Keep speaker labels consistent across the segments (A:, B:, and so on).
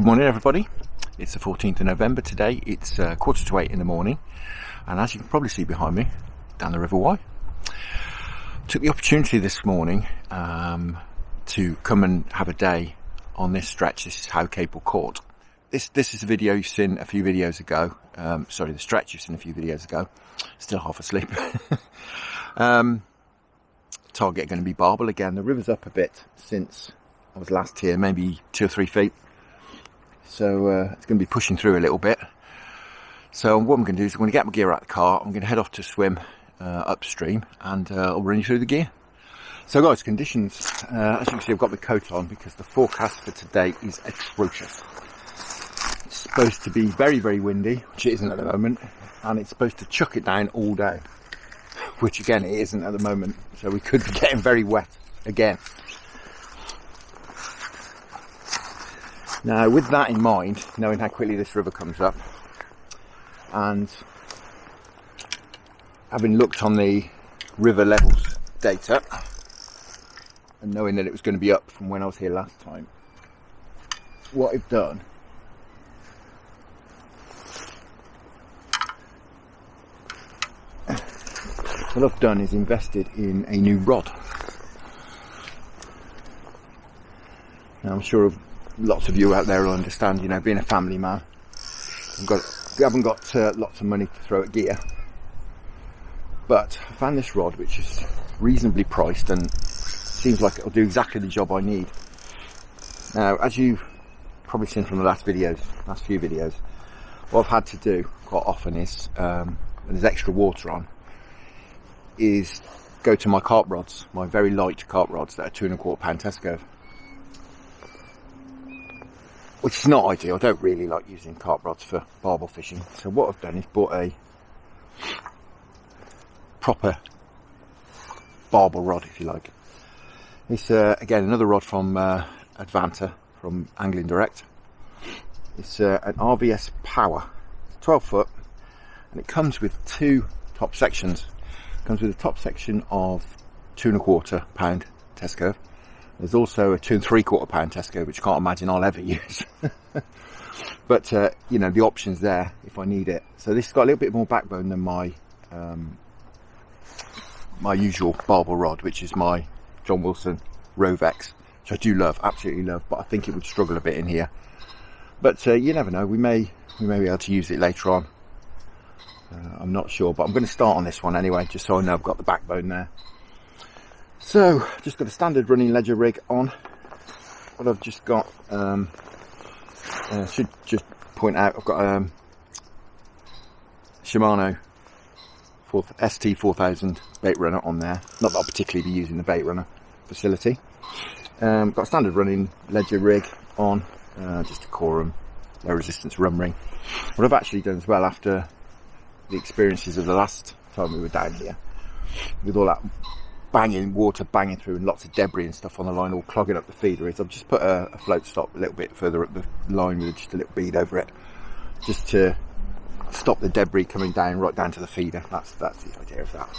A: Good morning everybody, it's the 14th of November today, it's 7:45 in the morning, and as you can probably see behind me, down the River Wye. Took the opportunity this morning to come and have a day on this stretch. This is How Cable Court. This is a video you've seen a few videos ago, the stretch you've seen a few videos ago, still half asleep. Target going to be Barbel again. The river's up a bit since I was last here, maybe 2 or 3 feet. So it's going to be pushing through a little bit. So what I'm going to do is I'm going to get my gear out of the car. I'm going to head off to swim upstream, and I'll run you through the gear. So guys, conditions, as you can see, I've got my coat on because the forecast for today is atrocious. It's supposed to be very, very windy, which it isn't at the moment, and it's supposed to chuck it down all day, which again it isn't at the moment. So we could be getting very wet again. Now, with that in mind, knowing how quickly this river comes up, and having looked on the river levels data, and knowing that it was going to be up from when I was here last time, what I've done is invested in a new rod. Now, I'm sure lots of you out there will understand, you know, being a family man, we haven't got lots of money to throw at gear, but I found this rod which is reasonably priced and seems like it'll do exactly the job I need. Now, as you've probably seen from the last few videos, what I've had to do quite often is, when there's extra water on, is go to my carp rods, my very light carp rods that are 2 1/4 pound Tesco. Which is not ideal. I don't really like using carp rods for barbel fishing. So what I've done is bought a proper barbel rod, if you like. It's again another rod from Advanta, from Angling Direct. It's an RVS Power. It's 12 foot, and it comes with 2 top sections. It comes with a top section of 2 1/4 pound Tesco. There's also a 2 3/4 pound Tesco, which I can't imagine I'll ever use. But, you know, the option's there if I need it. So this has got a little bit more backbone than my my usual barbel rod, which is my John Wilson Rovex, which I do love, absolutely love, but I think it would struggle a bit in here. But you never know, we may be able to use it later on. I'm not sure, but I'm going to start on this one anyway, just so I know I've got the backbone there. So, just got a standard running ledger rig on. What I've just got, should just point out, I've got a Shimano ST4000 bait runner on there. Not that I'll particularly be using the bait runner facility. Got a standard running ledger rig on, just a Corum low resistance rum ring. What I've actually done as well, after the experiences of the last time we were down here, with all that water banging through and lots of debris and stuff on the line all clogging up the feeder, is I've just put a float stop a little bit further up the line with just a little bead over it, just to stop the debris coming down right down to the feeder. That's the idea of that.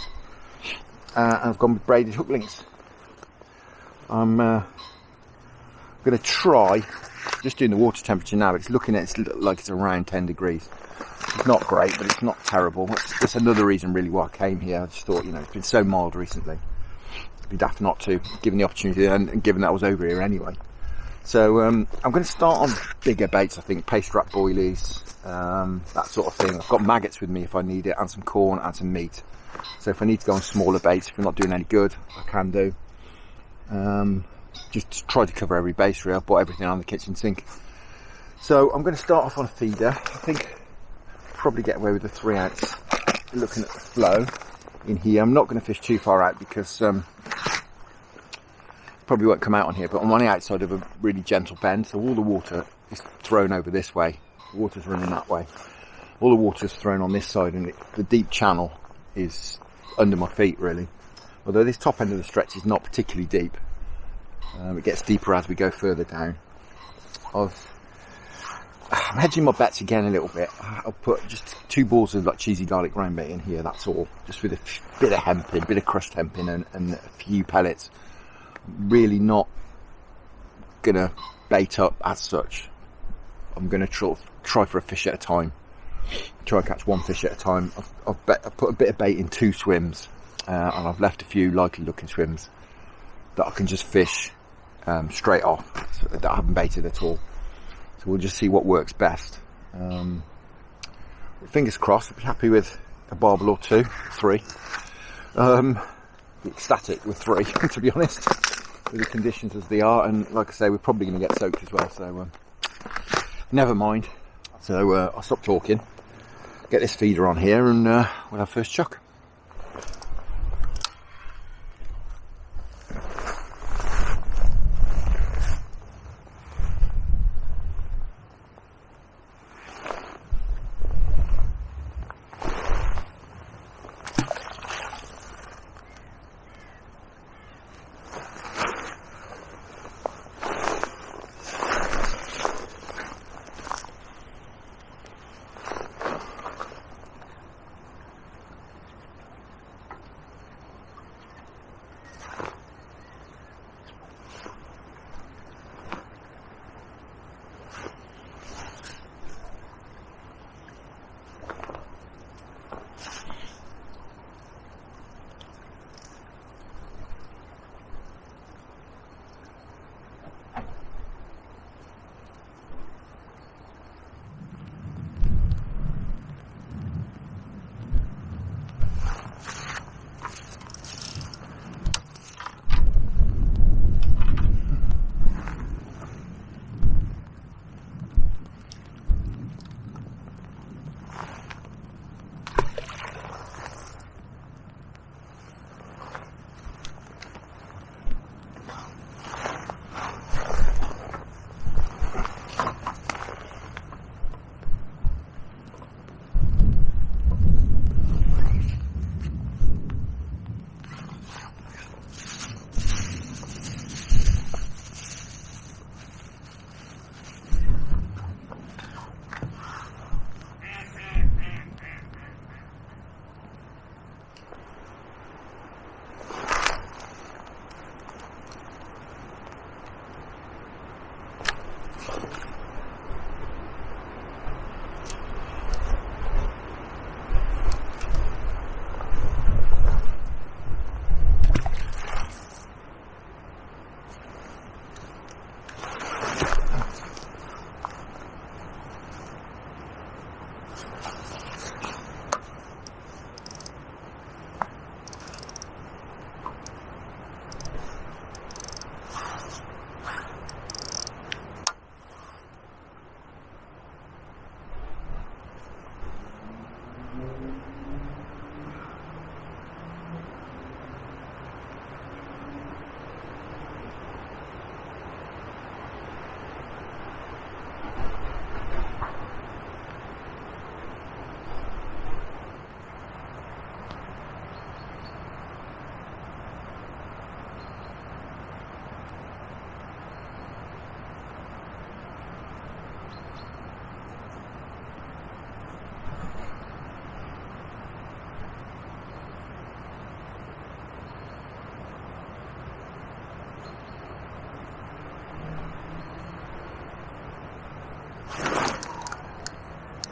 A: And I've gone with braided hook links. I'm going to try just doing the water temperature now. It's looking at like it's around 10 degrees. It's not great, but it's not terrible. That's another reason really why I came here. I just thought, you know, it's been so mild recently, it'd be daft not to, given the opportunity, and given that I was over here anyway. So I'm going to start on bigger baits, I think, paste wrap boilies, that sort of thing. I've got maggots with me if I need it, and some corn and some meat. So if I need to go on smaller baits, if I'm not doing any good, I can do. Just try to cover every base reel. I've bought everything on the kitchen sink. So I'm going to start off on a feeder. I think probably get away with a 3 ounce, looking at the flow in here. I'm not going to fish too far out because probably won't come out on here, but I'm on the outside of a really gentle bend, so all the water is thrown over this way. The water's running that way. All the water's thrown on this side, and the deep channel is under my feet really. Although this top end of the stretch is not particularly deep. It gets deeper as we go further down. I'm hedging my bets again a little bit. I'll put just 2 balls of like cheesy garlic groundbait in here, that's all. Just with a bit of hemp in, bit of crushed hemp in, and a few pellets. Really not gonna bait up as such. I'm going to try for a fish at a time. Try and catch one fish at a time. I've put a bit of bait in 2 swims, and I've left a few likely looking swims that I can just fish straight off, that I haven't baited at all. So we'll just see what works best. Fingers crossed, I'll be happy with a barbel or 2, 3. Ecstatic with 3, to be honest, with the conditions as they are. And like I say, we're probably going to get soaked as well, so never mind. So I'll stop talking, get this feeder on here, and we'll have first chuck.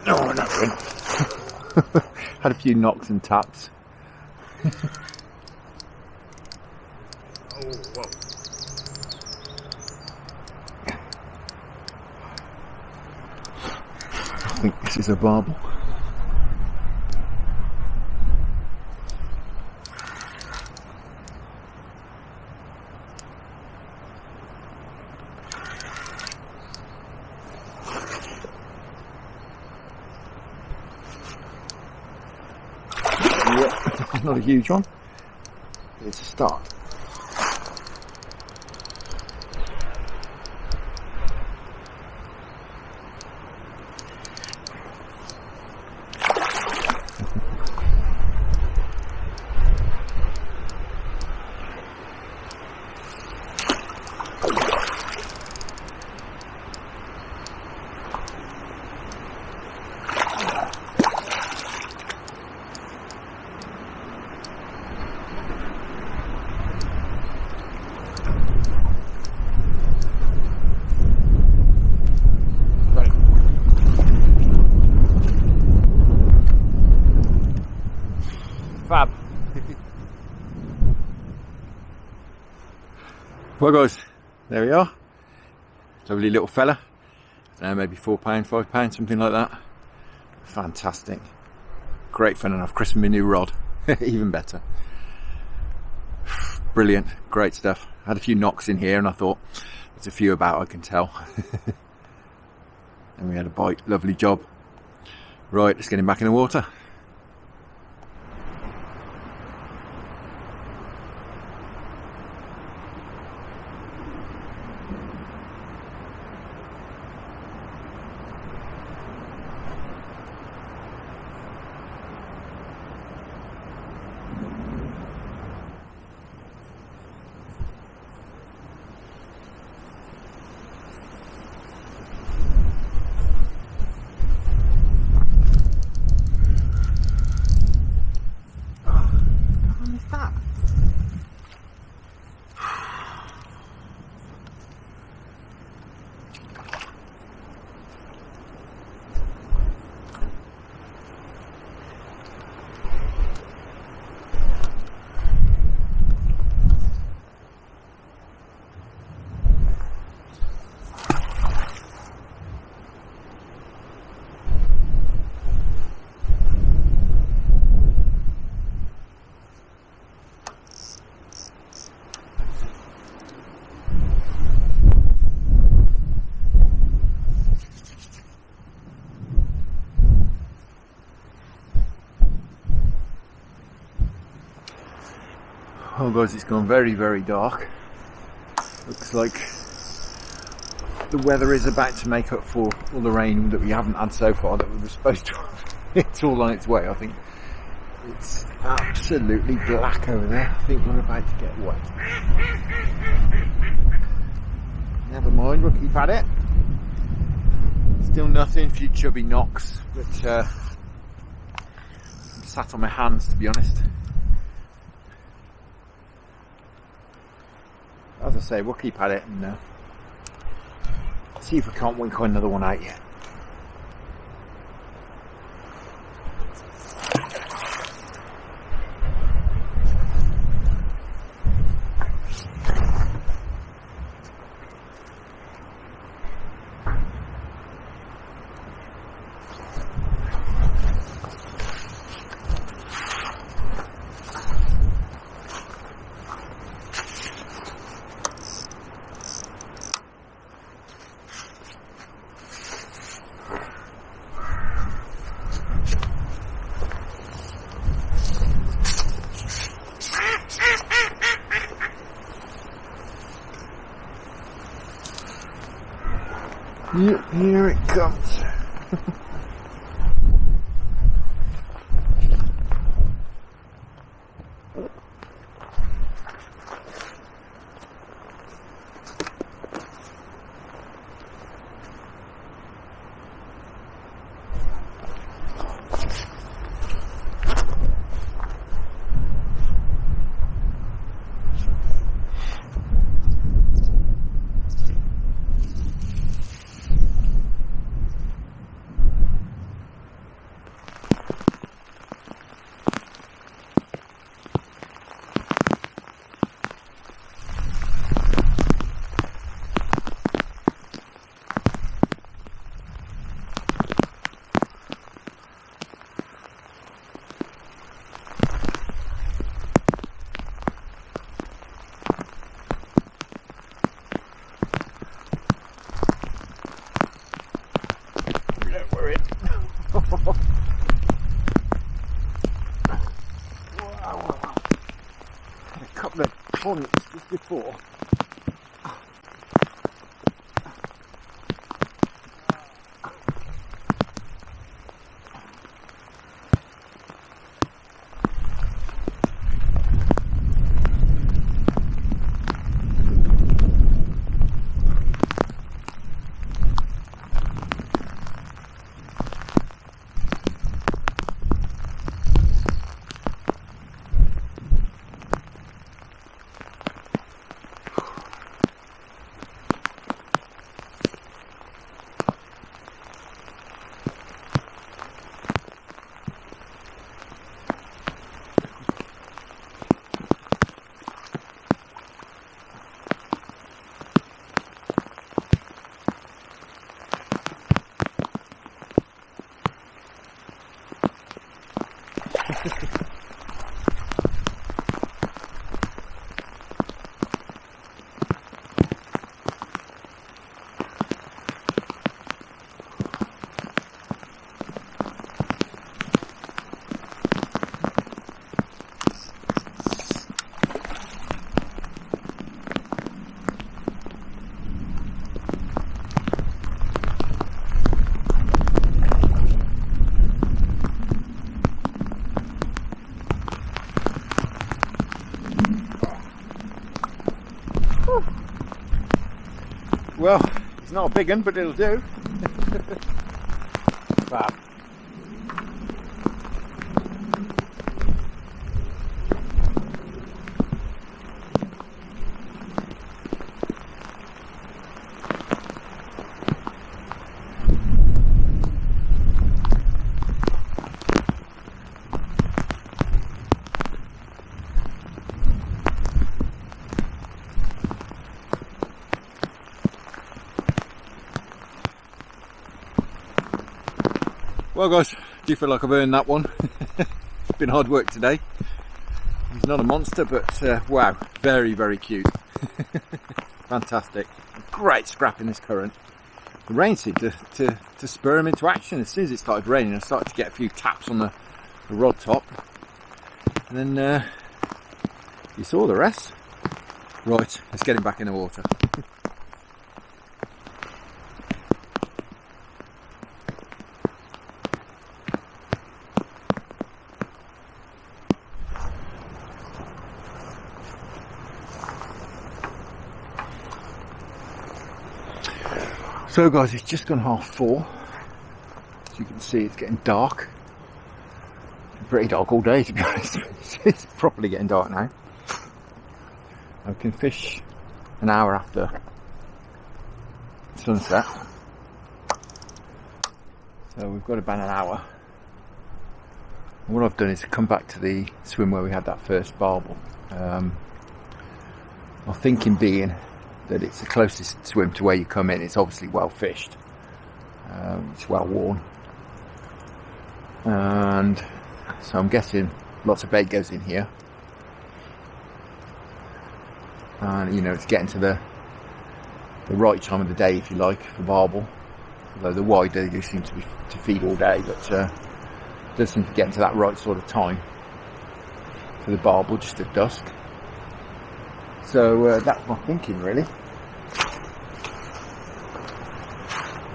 A: No, we're not good. Had a few knocks and taps. Oh, whoa. I think this is a barbel. Not a huge one, but it's a start. Well guys, there we are. Lovely little fella. Maybe £4, £5, something like that. Fantastic. Great fun, and I've christened my new rod. Even better. Brilliant, great stuff. Had a few knocks in here and I thought, there's a few about, I can tell. And we had a bite, lovely job. Right, let's get him back in the water. Oh guys, it's gone very, very dark. Looks like the weather is about to make up for all the rain that we haven't had so far that we were supposed to have. It's all on its way, I think. It's absolutely black over there. I think we're about to get wet. Never mind, we'll keep at it. Still nothing, a few chubby knocks, but I'm sat on my hands, to be honest. As I say, we'll keep at it and see if we can't wink another one out yet. Here it comes. Points just before. Well, it's not a big one, but it'll do. Fab. Well guys, do you feel like I've earned that one? It's been hard work today. He's not a monster, but wow, very, very cute. Fantastic. Great scrap in this current. The rain seemed to spur him into action. As soon as it started raining, I started to get a few taps on the rod top. And then you saw the rest. Right, let's get him back in the water. So guys, it's just gone 4:30. As you can see, it's getting dark. It's been pretty dark all day, to be honest. It's properly getting dark now. I can fish an hour after sunset. So we've got about an hour. And what I've done is come back to the swim where we had that first barbel. My thinking being that it's the closest swim to where you come in. It's obviously well fished, it's well worn, and so I'm guessing lots of bait goes in here, and you know, it's getting to the right time of the day, if you like, for barbel. Although the Wye do seem to feed all day, but it does seem to get into that right sort of time for the barbel, just at dusk. So that's my thinking, really.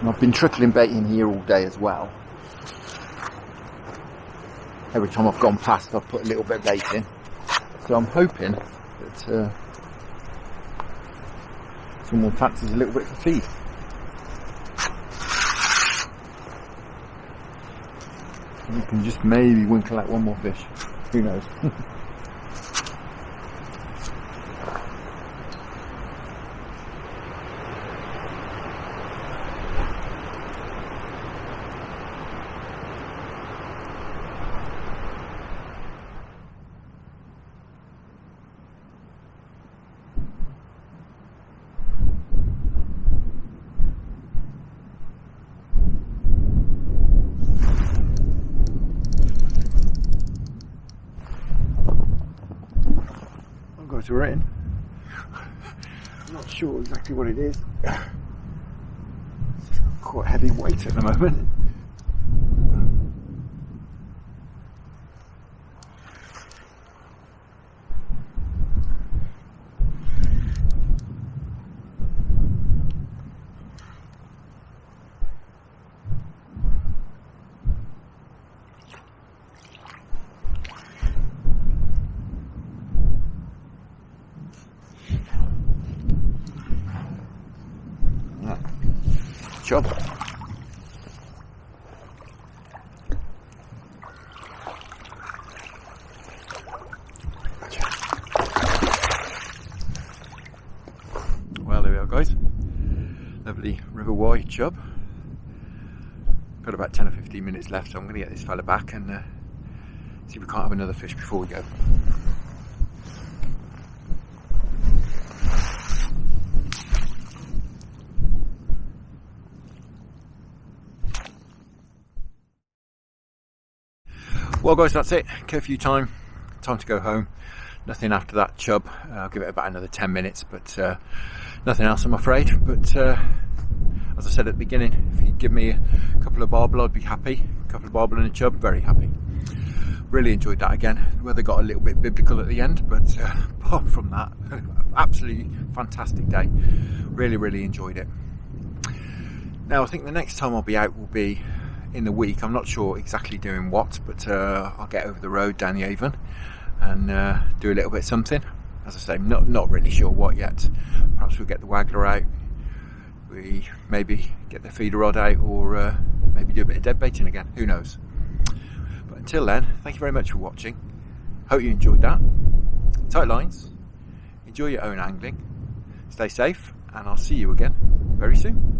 A: And I've been trickling bait in here all day as well. Every time I've gone past, I've put a little bit of bait in. So I'm hoping that someone fancies a little bit for feed. And we can just maybe winkle out one more fish. Who knows? To rain. I'm not sure exactly what it is. It's quite heavy weight at the moment. Job. Well, there we are, guys. Lovely River Wye chub. Got about 10 or 15 minutes left, so I'm going to get this fella back and see if we can't have another fish before we go. Well guys, that's it. Curfew time to go home. Nothing after that chub. I'll give it about another 10 minutes, but nothing else I'm afraid. But as I said at the beginning, if you give me a couple of barbel, I'd be happy. A couple of barbel and a chub, very happy. Really enjoyed that again. The weather got a little bit biblical at the end, but apart from that, absolutely fantastic day. Really enjoyed it. Now I think the next time I'll be out will be in the week. I'm not sure exactly doing what, but I'll get over the road down the Avon and do a little bit of something. As I say, not really sure what yet. Perhaps we'll get the waggler out, we maybe get the feeder rod out, or maybe do a bit of dead baiting again, who knows. But until then, thank you very much for watching. Hope you enjoyed that. Tight lines, enjoy your own angling, stay safe, and I'll see you again very soon.